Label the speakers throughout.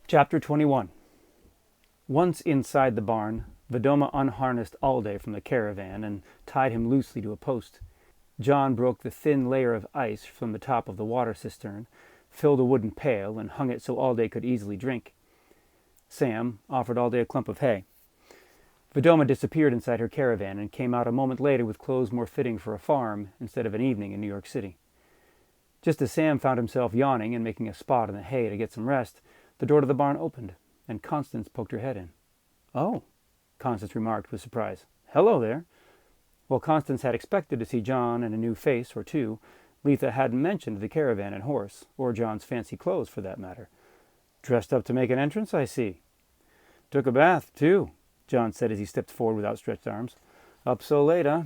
Speaker 1: Chapter 21. Once inside the barn, Vedoma unharnessed Alde from the caravan and tied him loosely to a post. John broke the thin layer of ice from the top of the water cistern, filled a wooden pail, and hung it so Alde could easily drink. Sam offered Alde a clump of hay. Vedoma disappeared inside her caravan and came out a moment later with clothes more fitting for a farm instead of an evening in New York City. Just as Sam found himself yawning and making a spot in the hay to get some rest, the door to the barn opened, and Constance poked her head in. "Oh," Constance remarked with surprise. "Hello there." While Constance had expected to see John and a new face or two, Letha hadn't mentioned the caravan and horse, or John's fancy clothes for that matter. "Dressed up to make an entrance, I see." "Took a bath, too," John said as he stepped forward with outstretched arms. "Up so late, huh?"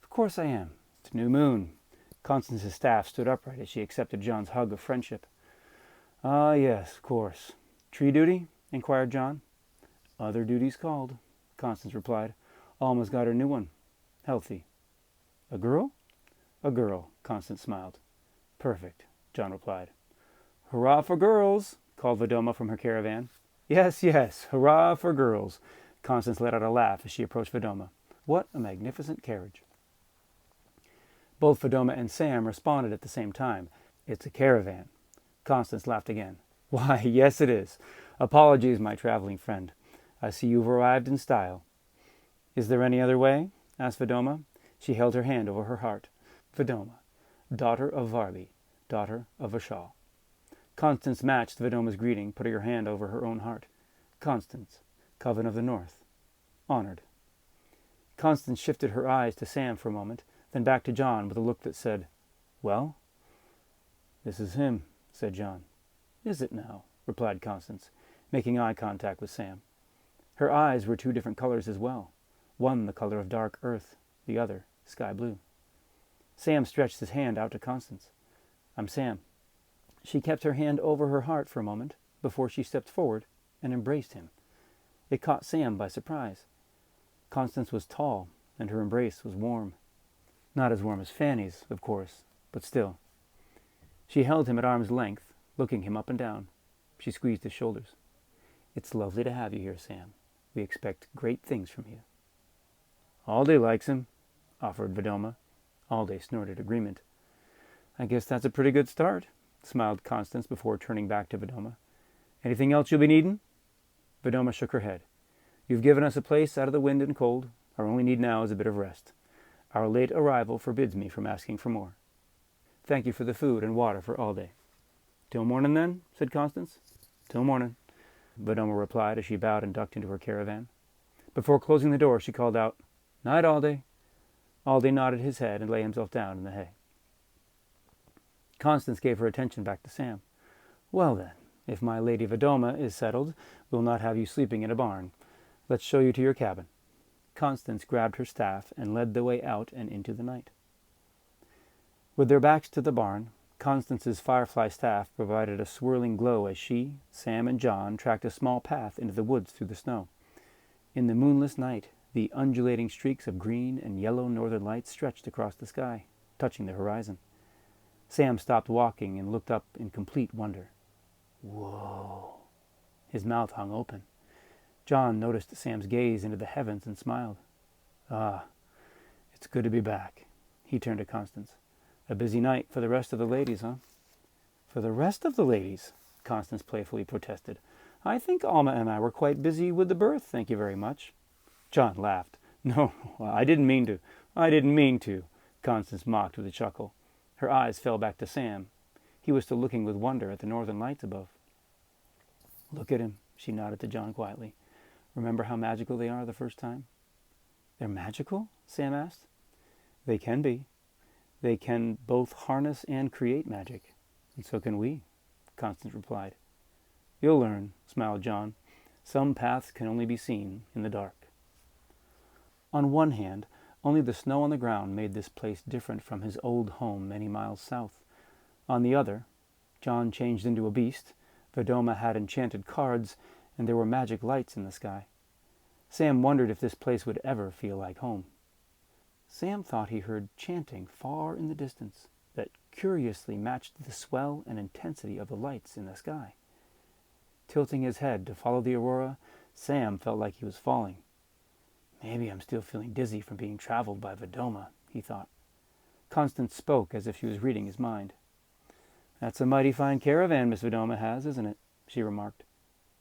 Speaker 1: "Of course I am. It's new moon." Constance's staff stood upright as she accepted John's hug of friendship. "Ah, yes, of course. Tree duty?" inquired John. "Other duties called," Constance replied. "Alma's got her new one. Healthy." "A girl?" "A girl," Constance smiled. "Perfect," John replied. "Hurrah for girls!" called Vedoma from her caravan. "Yes, yes, hurrah for girls!" Constance let out a laugh as she approached Vedoma. "What a magnificent carriage!" Both Vedoma and Sam responded at the same time. "It's a caravan." Constance laughed again. "Why, yes it is. Apologies, my traveling friend. I see you've arrived in style." "Is there any other way?" asked Vedoma. She held her hand over her heart. "Vedoma, daughter of Varbi, daughter of Vashal." Constance matched Vedoma's greeting, putting her hand over her own heart. "Constance, Coven of the North. Honored." Constance shifted her eyes to Sam for a moment, then back to John with a look that said, "Well?" "This is him," said John. "Is it now?" replied Constance, making eye contact with Sam. Her eyes were two different colors as well, one the color of dark earth, the other sky blue. Sam stretched his hand out to Constance. "I'm Sam." She kept her hand over her heart for a moment before she stepped forward and embraced him. It caught Sam by surprise. Constance was tall, and her embrace was warm. Not as warm as Fanny's, of course, but still. She held him at arm's length, looking him up and down. She squeezed his shoulders. "It's lovely to have you here, Sam. We expect great things from you." "Alde likes him," offered Vedoma. Alde snorted agreement. "I guess that's a pretty good start," smiled Constance before turning back to Vedoma. "Anything else you'll be needin'?" Vedoma shook her head. "You've given us a place out of the wind and cold. Our only need now is a bit of rest. Our late arrival forbids me from asking for more. Thank you for the food and water for Alde." "Till morning, then?" said Constance. "Till morning," Vedoma replied as she bowed and ducked into her caravan. Before closing the door, she called out, "Night, Alde." Alde nodded his head and lay himself down in the hay. Constance gave her attention back to Sam. "Well then, if my lady Vedoma is settled, we'll not have you sleeping in a barn. Let's show you to your cabin." Constance grabbed her staff and led the way out and into the night. With their backs to the barn, Constance's firefly staff provided a swirling glow as she, Sam, and John tracked a small path into the woods through the snow. In the moonless night, the undulating streaks of green and yellow northern lights stretched across the sky, touching the horizon. Sam stopped walking and looked up in complete wonder. "Whoa!" His mouth hung open. John noticed Sam's gaze into the heavens and smiled. "Ah, it's good to be back." He turned to Constance. "A busy night for the rest of the ladies, huh?" "For the rest of the ladies?" Constance playfully protested. "I think Alma and I were quite busy with the birth, thank you very much." John laughed. "No, I didn't mean to," Constance mocked with a chuckle. Her eyes fell back to Sam. He was still looking with wonder at the northern lights above. "Look at him," she nodded to John quietly. "Remember how magical they are the first time?" "They're magical?" Sam asked. "They can be. They can both harness and create magic. And so can we," Constance replied. "You'll learn," smiled John. "Some paths can only be seen in the dark." On one hand, only the snow on the ground made this place different from his old home many miles south. On the other, John changed into a beast, Vedoma had enchanted cards, and there were magic lights in the sky. Sam wondered if this place would ever feel like home. Sam thought he heard chanting far in the distance that curiously matched the swell and intensity of the lights in the sky. Tilting his head to follow the aurora, Sam felt like he was falling. Maybe I'm still feeling dizzy from being traveled by Vedoma, he thought. Constance spoke as if she was reading his mind. That's a mighty fine caravan Miss Vedoma has, isn't it? She remarked.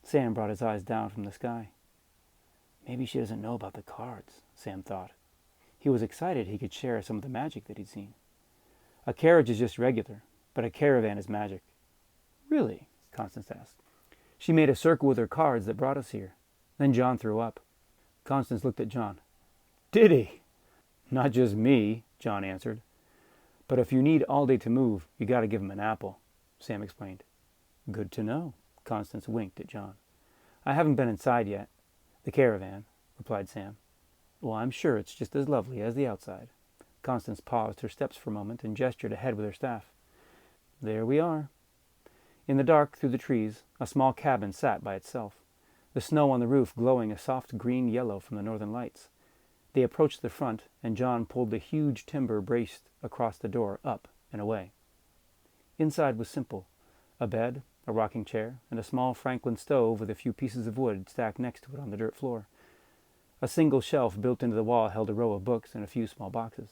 Speaker 1: Sam brought his eyes down from the sky. Maybe she doesn't know about the cards, Sam thought. He was excited he could share some of the magic that he'd seen. A carriage is just regular, but a caravan is magic. Really? Constance asked. She made a circle with her cards that brought us here. Then John threw up. Constance looked at John. Did he? Not just me, John answered. But if you need all day to move, you got to give him an apple, Sam explained. Good to know, Constance winked at John. I haven't been inside yet. The caravan, replied Sam. Well, I'm sure it's just as lovely as the outside. Constance paused her steps for a moment and gestured ahead with her staff. There we are. In the dark, through the trees, a small cabin sat by itself, the snow on the roof glowing a soft green-yellow from the northern lights. They approached the front, and John pulled the huge timber braced across the door up and away. Inside was simple. A bed, a rocking chair, and a small Franklin stove with a few pieces of wood stacked next to it on the dirt floor. A single shelf built into the wall held a row of books and a few small boxes.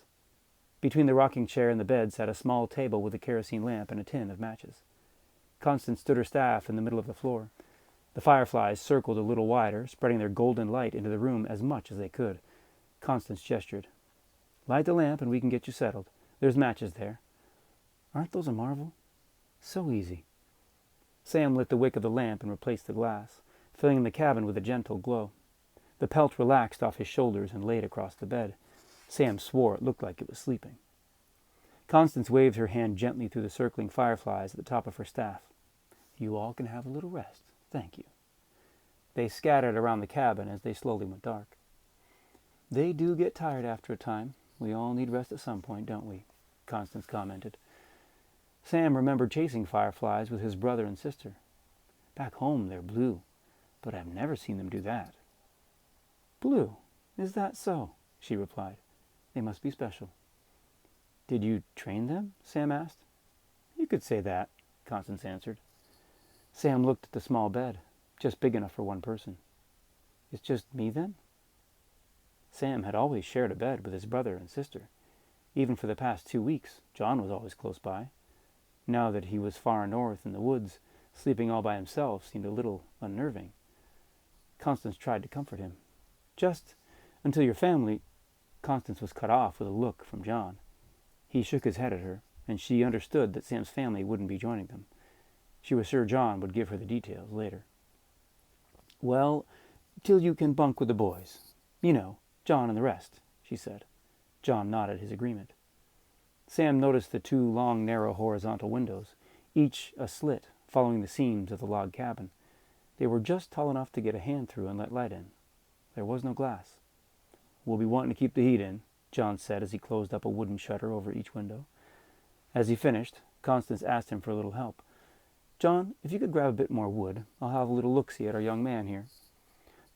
Speaker 1: Between the rocking chair and the bed sat a small table with a kerosene lamp and a tin of matches. Constance stood her staff in the middle of the floor. The fireflies circled a little wider, spreading their golden light into the room as much as they could. Constance gestured. Light the lamp and we can get you settled. There's matches there. Aren't those a marvel? So easy. Sam lit the wick of the lamp and replaced the glass, filling the cabin with a gentle glow. The pelt relaxed off his shoulders and laid across the bed. Sam swore it looked like it was sleeping. Constance waved her hand gently through the circling fireflies at the top of her staff. You all can have a little rest. Thank you. They scattered around the cabin as they slowly went dark. They do get tired after a time. We all need rest at some point, don't we? Constance commented. Sam remembered chasing fireflies with his brother and sister. Back home they're blue, but I've never seen them do that. Blue? Is that so? She replied. They must be special. Did you train them? Sam asked. You could say that, Constance answered. Sam looked at the small bed, just big enough for one person. It's just me then? Sam had always shared a bed with his brother and sister. Even for the past 2 weeks, John was always close by. Now that he was far north in the woods, sleeping all by himself seemed a little unnerving. Constance tried to comfort him. Just until your family... Constance was cut off with a look from John. He shook his head at her, and she understood that Sam's family wouldn't be joining them. She was sure John would give her the details later. Well, till you can bunk with the boys. You know, John and the rest, she said. John nodded his agreement. Sam noticed the 2 long, narrow horizontal windows, each a slit following the seams of the log cabin. They were just tall enough to get a hand through and let light in. There was no glass. We'll be wanting to keep the heat in, John said as he closed up a wooden shutter over each window. As he finished, Constance asked him for a little help. John, if you could grab a bit more wood, I'll have a little look-see at our young man here.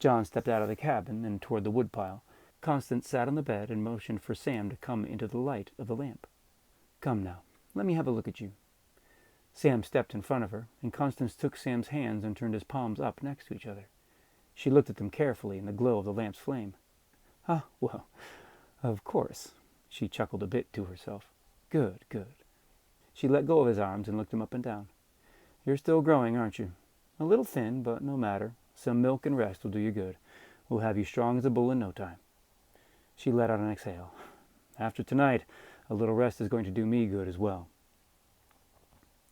Speaker 1: John stepped out of the cabin and toward the woodpile. Constance sat on the bed and motioned for Sam to come into the light of the lamp. Come now, let me have a look at you. Sam stepped in front of her, and Constance took Sam's hands and turned his palms up next to each other. She looked at them carefully in the glow of the lamp's flame. Ah, well, of course, she chuckled a bit to herself. Good, good. She let go of his arms and looked him up and down. You're still growing, aren't you? A little thin, but no matter. Some milk and rest will do you good. We'll have you strong as a bull in no time. She let out an exhale. After tonight, a little rest is going to do me good as well.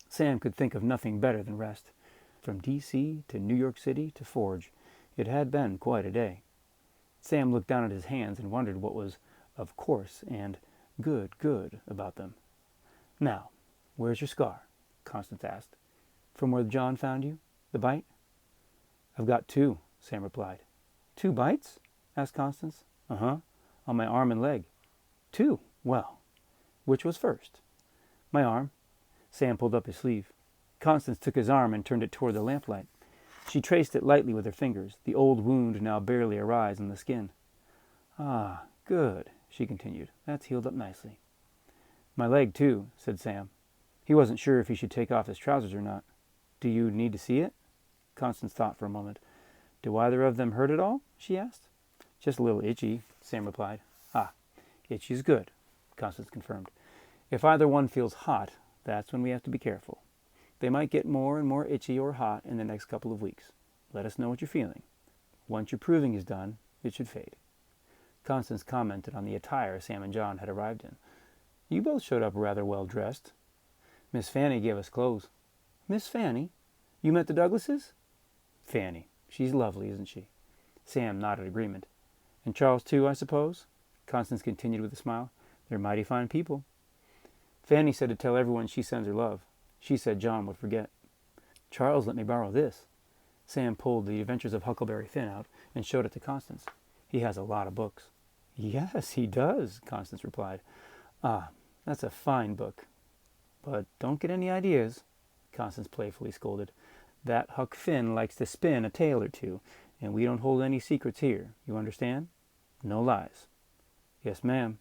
Speaker 1: Sam could think of nothing better than rest. From D.C. to New York City to Forge, it had been quite a day. Sam looked down at his hands and wondered what was of course and good about them. Now, where's your scar? Constance asked. From where John found you? The bite? I've got 2, Sam replied. 2 bites? Asked Constance. Uh-huh, on my arm and leg. 2? Well, which was first? My arm. Sam pulled up his sleeve. Constance took his arm and turned it toward the lamplight. She traced it lightly with her fingers, the old wound now barely a rise in the skin. Ah, good, she continued. That's healed up nicely. My leg, too, said Sam. He wasn't sure if he should take off his trousers or not. Do you need to see it? Constance thought for a moment. Do either of them hurt at all? She asked. Just a little itchy, Sam replied. Ah, itchy's good, Constance confirmed. If either one feels hot, that's when we have to be careful. They might get more and more itchy or hot in the next couple of weeks. Let us know what you're feeling. Once your proving is done, it should fade. Constance commented on the attire Sam and John had arrived in. You both showed up rather well dressed. Miss Fanny gave us clothes. Miss Fanny? You met the Douglases? Fanny. She's lovely, isn't she? Sam nodded agreement. And Charles too, I suppose? Constance continued with a smile. They're mighty fine people. Fanny said to tell everyone she sends her love. She said John would forget. Charles let me borrow this. Sam pulled The Adventures of Huckleberry Finn out and showed it to Constance. He has a lot of books. Yes, he does, Constance replied. Ah, that's a fine book. But don't get any ideas, Constance playfully scolded. That Huck Finn likes to spin a tale or two, and we don't hold any secrets here. You understand? No lies. Yes, ma'am.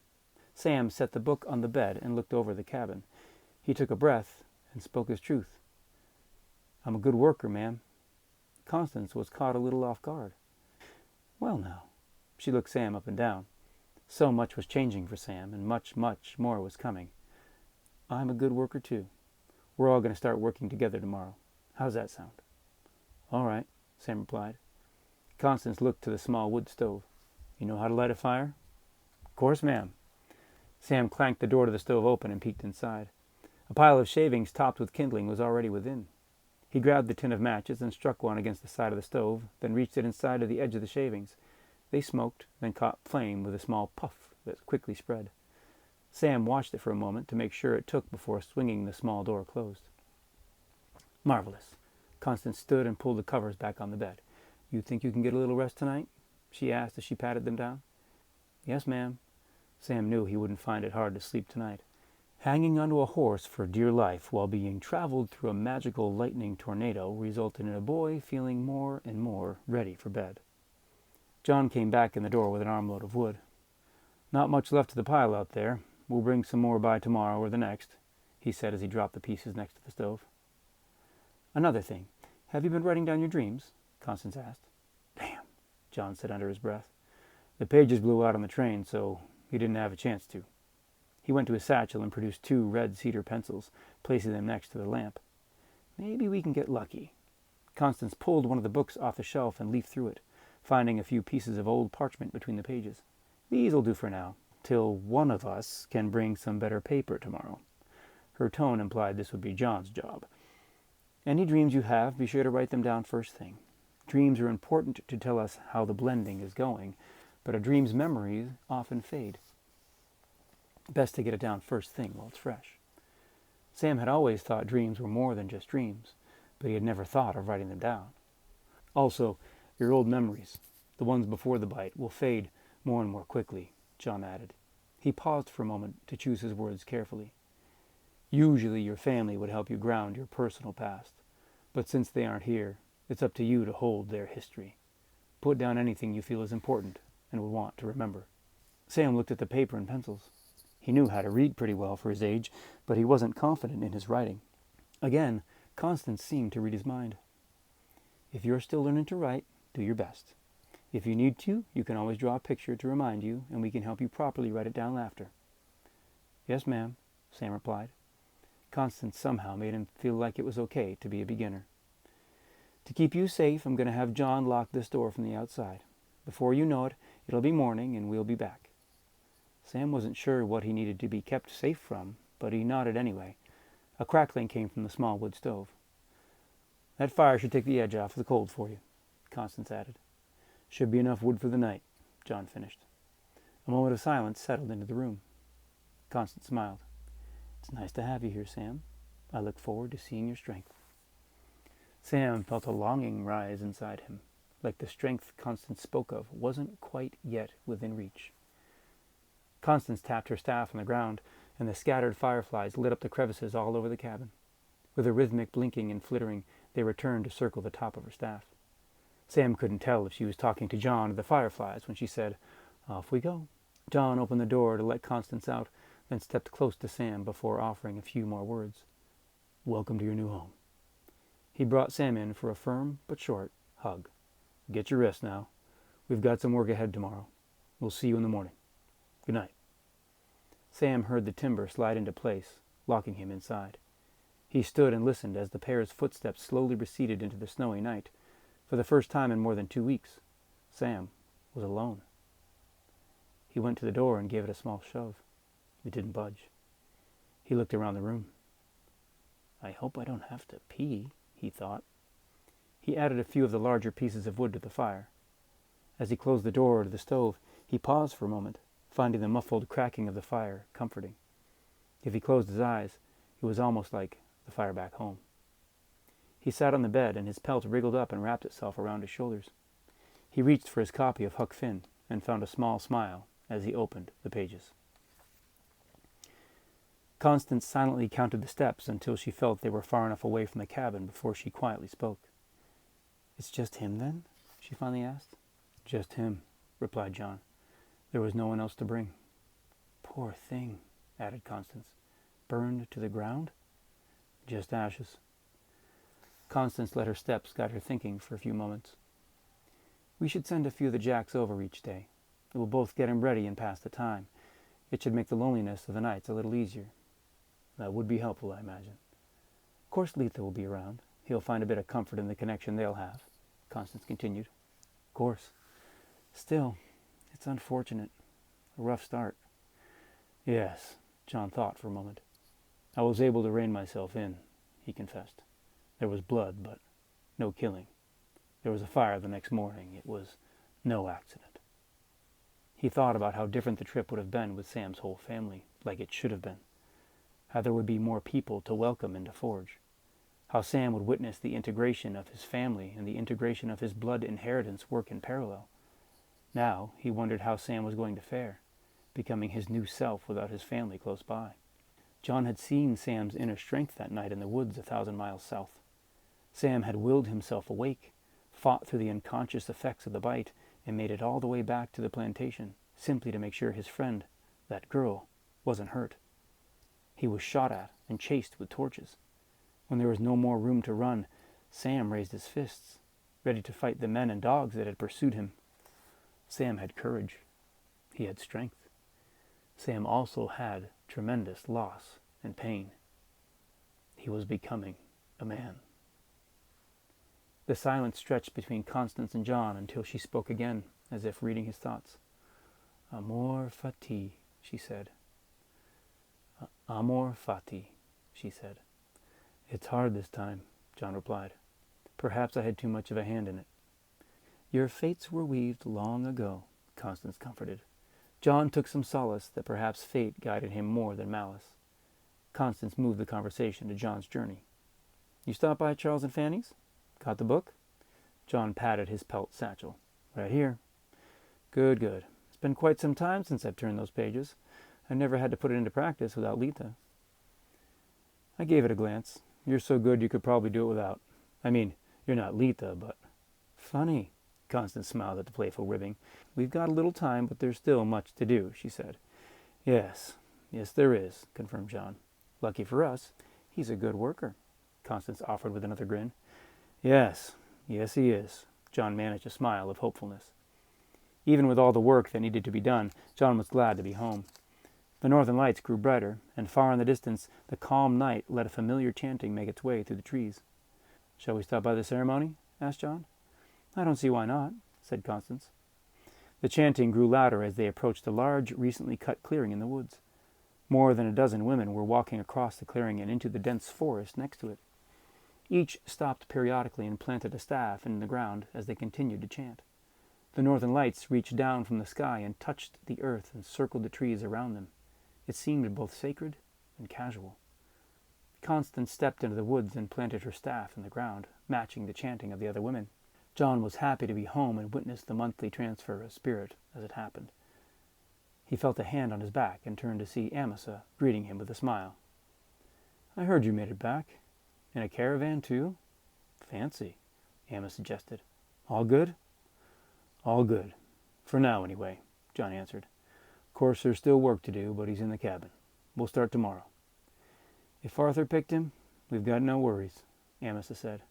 Speaker 1: Sam set the book on the bed and looked over the cabin. He took a breath and spoke his truth. I'm a good worker, ma'am. Constance was caught a little off guard. Well, now. She looked Sam up and down. So much was changing for Sam, and much, much more was coming. I'm a good worker, too. We're all going to start working together tomorrow. How's that sound? All right, Sam replied. Constance looked to the small wood stove. You know how to light a fire? Of course, ma'am. Sam clanked the door to the stove open and peeked inside. A pile of shavings topped with kindling was already within. He grabbed the tin of matches and struck one against the side of the stove, then reached it inside of the edge of the shavings. They smoked, then caught flame with a small puff that quickly spread. Sam watched it for a moment to make sure it took before swinging the small door closed. Marvelous. Constance stood and pulled the covers back on the bed. You think you can get a little rest tonight? She asked as she patted them down. Yes, ma'am. Sam knew he wouldn't find it hard to sleep tonight. Hanging onto a horse for dear life while being traveled through a magical lightning tornado resulted in a boy feeling more and more ready for bed. John came back in the door with an armload of wood. Not much left of the pile out there. We'll bring some more by tomorrow or the next, he said as he dropped the pieces next to the stove. Another thing. Have you been writing down your dreams? Constance asked. Damn, John said under his breath. The pages blew out on the train, so he didn't have a chance to. He went to his satchel and produced 2 red cedar pencils, placing them next to the lamp. Maybe we can get lucky. Constance pulled one of the books off the shelf and leafed through it, finding a few pieces of old parchment between the pages. These'll do for now, till one of us can bring some better paper tomorrow. Her tone implied this would be John's job. Any dreams you have, be sure to write them down first thing. Dreams are important to tell us how the blending is going, but a dream's memories often fade. Best to get it down first thing while it's fresh. Sam had always thought dreams were more than just dreams, but he had never thought of writing them down. Also, your old memories, the ones before the bite, will fade more and more quickly, John added. He paused for a moment to choose his words carefully. Usually your family would help you ground your personal past, but since they aren't here, it's up to you to hold their history. Put down anything you feel is important and will want to remember. Sam looked at the paper and pencils. He knew how to read pretty well for his age, but he wasn't confident in his writing. Again, Constance seemed to read his mind. If you're still learning to write, do your best. If you need to, you can always draw a picture to remind you, and we can help you properly write it down after. Yes, ma'am, Sam replied. Constance somehow made him feel like it was okay to be a beginner. To keep you safe, I'm going to have John lock this door from the outside. Before you know it, it'll be morning, and we'll be back. Sam wasn't sure what he needed to be kept safe from, but he nodded anyway. A crackling came from the small wood stove. That fire should take the edge off the cold for you, Constance added. Should be enough wood for the night, John finished. A moment of silence settled into the room. Constance smiled. It's nice to have you here, Sam. I look forward to seeing your strength. Sam felt a longing rise inside him, like the strength Constance spoke of wasn't quite yet within reach. Constance tapped her staff on the ground, and the scattered fireflies lit up the crevices all over the cabin. With a rhythmic blinking and flittering, they returned to circle the top of her staff. Sam couldn't tell if she was talking to John or the fireflies when she said, Off we go. John opened the door to let Constance out, then stepped close to Sam before offering a few more words. Welcome to your new home. He brought Sam in for a firm but short hug. "Get your rest now. We've got some work ahead tomorrow. We'll see you in the morning. Good night." Sam heard the timber slide into place, locking him inside. He stood and listened as the pair's footsteps slowly receded into the snowy night. For the first time in more than 2 weeks, Sam was alone. He went to the door and gave it a small shove. It didn't budge. He looked around the room. "I hope I don't have to pee," he thought. He added a few of the larger pieces of wood to the fire. As he closed the door to the stove, he paused for a moment, finding the muffled cracking of the fire comforting. If he closed his eyes, it was almost like the fire back home. He sat on the bed, and his pelt wriggled up and wrapped itself around his shoulders. He reached for his copy of Huck Finn and found a small smile as he opened the pages. Constance silently counted the steps until she felt they were far enough away from the cabin before she quietly spoke. "It's just him, then?" she finally asked. "Just him," replied John. "There was no one else to bring." "Poor thing," added Constance. "Burned to the ground?" "Just ashes." Constance let her steps guide her thinking for a few moments. "We should send a few of the Jacks over each day. It will both get him ready and pass the time. It should make the loneliness of the nights a little easier." "That would be helpful, I imagine." "Of course Letha will be around. He'll find a bit of comfort in the connection they'll have," Constance continued. "Of course. Still, it's unfortunate. A rough start." "Yes," John thought for a moment. "I was able to rein myself in," he confessed. "There was blood, but no killing. There was a fire the next morning. It was no accident." He thought about how different the trip would have been with Sam's whole family, like it should have been. How there would be more people to welcome into Forge. How Sam would witness the integration of his family and the integration of his blood inheritance work in parallel. Now he wondered how Sam was going to fare, becoming his new self without his family close by. John had seen Sam's inner strength that night in the woods 1,000 miles south. Sam had willed himself awake, fought through the unconscious effects of the bite, and made it all the way back to the plantation, simply to make sure his friend, that girl, wasn't hurt. He was shot at and chased with torches. When there was no more room to run, Sam raised his fists, ready to fight the men and dogs that had pursued him. Sam had courage. He had strength. Sam also had tremendous loss and pain. He was becoming a man. The silence stretched between Constance and John until she spoke again, as if reading his thoughts. "Amor fati," she said. "Amor fati," she said. "It's hard this time," John replied. "Perhaps I had too much of a hand in it." "Your fates were weaved long ago," Constance comforted. John took some solace that perhaps fate guided him more than malice. Constance moved the conversation to John's journey. "You stopped by Charles and Fanny's? Got the book?" John patted his pelt satchel. "Right here." "Good, good. It's been quite some time since I've turned those pages. I never had to put it into practice without Letha." "I gave it a glance. You're so good you could probably do it without. I mean, you're not Letha, but—" "Funny." Constance smiled at the playful ribbing. "We've got a little time, but there's still much to do," she said. Yes, there is," confirmed John. "Lucky for us, he's a good worker," Constance offered with another grin. Yes, he is," John managed a smile of hopefulness. Even with all the work that needed to be done, John was glad to be home. The northern lights grew brighter, and far in the distance the calm night let a familiar chanting make its way through the trees. "Shall we stop by the ceremony?" asked John. "I don't see why not," said Constance. The chanting grew louder as they approached a large, recently cut clearing in the woods. More than a dozen women were walking across the clearing and into the dense forest next to it. Each stopped periodically and planted a staff in the ground as they continued to chant. The northern lights reached down from the sky and touched the earth and circled the trees around them. It seemed both sacred and casual. Constance stepped into the woods and planted her staff in the ground, matching the chanting of the other women. John was happy to be home and witness the monthly transfer of spirit as it happened. He felt a hand on his back and turned to see Amasa greeting him with a smile. "I heard you made it back. In a caravan, too?" "Fancy," Amos suggested. "All good?" "All good. For now, anyway," John answered. "Of course, there's still work to do, but he's in the cabin. We'll start tomorrow." "If Arthur picked him, we've got no worries," Amasa said.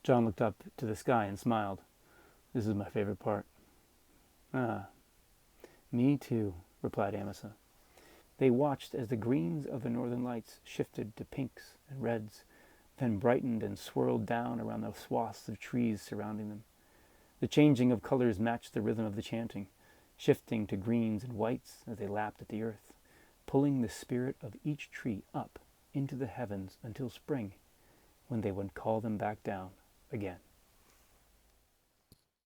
Speaker 1: John looked up to the sky and smiled. This is my favorite part. Ah, me too, replied Amasa. They watched as the greens of the northern lights shifted to pinks and reds, then brightened and swirled down around the swaths of trees surrounding them. The changing of colors matched the rhythm of the chanting, shifting to greens and whites as they lapped at the earth, pulling the spirit of each tree up into the heavens until spring, when they would call them back down again.